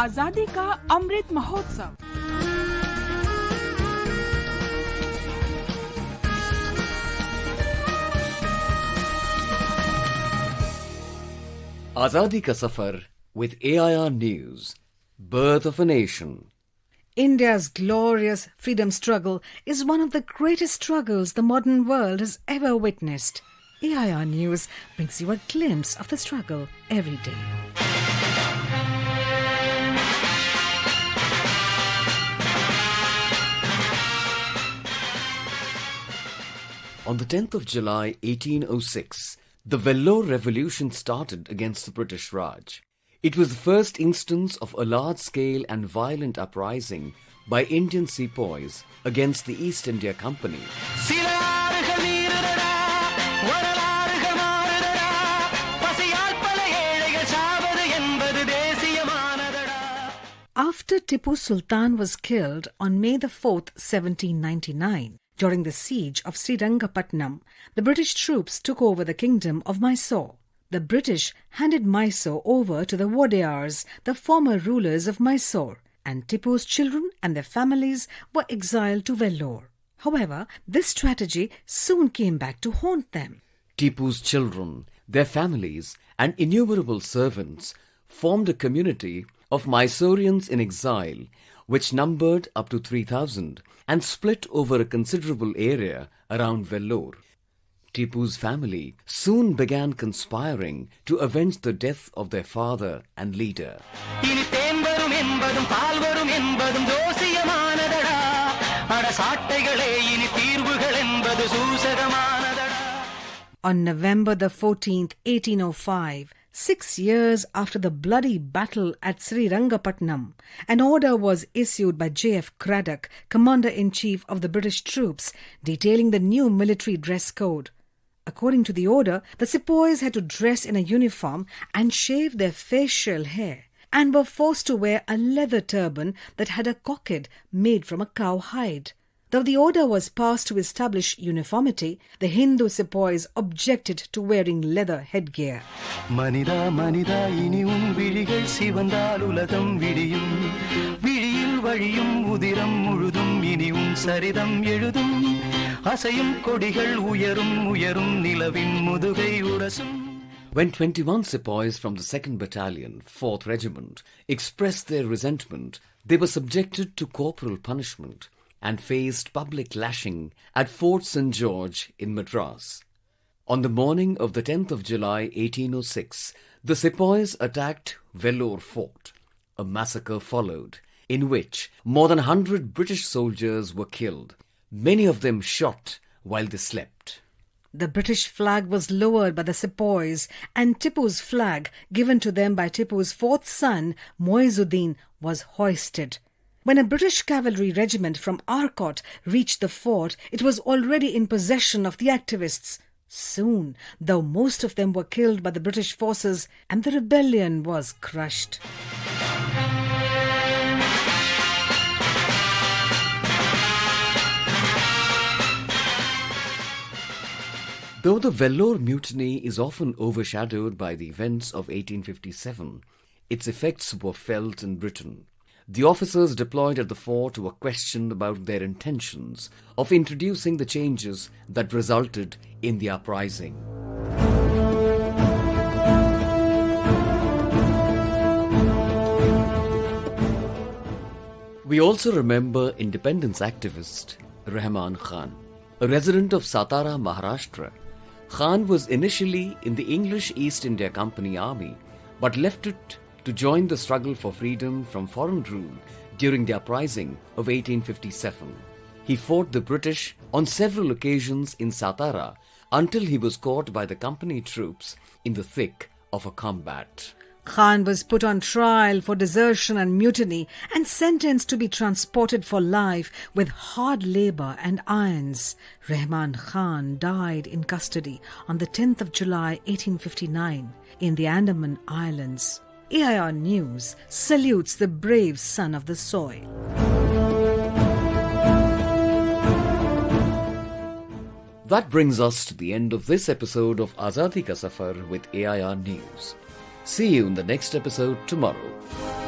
आजादी का Amrit Mahotsav. Azadi ka Safar with AIR News, Birth of a Nation. India's glorious freedom struggle is one of the greatest struggles the modern world has ever witnessed. AIR News brings you a glimpse of the struggle every day. On the 10th of July 1806, the Vellore Revolution started against the British Raj. It was the first instance of a large-scale and violent uprising by Indian sepoys against the East India Company. After Tipu Sultan was killed on May the 4th, 1799, during the siege of Srirangapatnam, the British troops took over the kingdom of Mysore. The British handed Mysore over to the Wadiyars, the former rulers of Mysore, and Tipu's children and their families were exiled to Vellore. However, this strategy soon came back to haunt them. Tipu's children, their families, and innumerable servants formed a community of Mysoreans in exile, which numbered up to 3,000 and split over a considerable area around Vellore. Tipu's family soon began conspiring to avenge the death of their father and leader. On November the 14th, 1805, 6 years after the bloody battle at Srirangapatnam, an order was issued by J.F. Craddock, Commander-in-Chief of the British troops, detailing the new military dress code. According to the order, the sepoys had to dress in a uniform and shave their facial hair, and were forced to wear a leather turban that had a cockade made from a cow hide. Though the order was passed to establish uniformity, the Hindu sepoys objected to wearing leather headgear. Manida, manida, ini viligal sivandal ulagam vidiyum. Vidiyil valiyum udiram muzhudum ini saridam eludum. Asayum kodigal uyarum uyarum nilavin mudugai urasum. When 21 sepoys from the 2nd Battalion, 4th Regiment, expressed their resentment, they were subjected to corporal punishment and faced public lashing at Fort St. George in Madras. On the morning of the 10th of July 1806, the sepoys attacked Vellore Fort. A massacre followed, in which more than 100 British soldiers were killed, many of them shot while they slept. The British flag was lowered by the sepoys, and Tipu's flag, given to them by Tipu's fourth son, Muizuddin, was hoisted. When a British cavalry regiment from Arcot reached the fort, it was already in possession of the activists. Soon, though most of them were killed by the British forces, and the rebellion was crushed. Though the Vellore Mutiny is often overshadowed by the events of 1857, its effects were felt in Britain. The officers deployed at the fort were questioned about their intentions of introducing the changes that resulted in the uprising. We also remember independence activist Rahman Khan, a resident of Satara, Maharashtra. Khan was initially in the English East India Company army, but left it to join the struggle for freedom from foreign rule during the uprising of 1857. He fought the British on several occasions in Satara until he was caught by the company troops in the thick of a combat. Khan was put on trial for desertion and mutiny and sentenced to be transported for life with hard labour and irons. Rahman Khan died in custody on the 10th of July 1859 in the Andaman Islands. AIR News salutes the brave son of the soil. That brings us to the end of this episode of Azadi Ka Safar with AIR News. See you in the next episode tomorrow.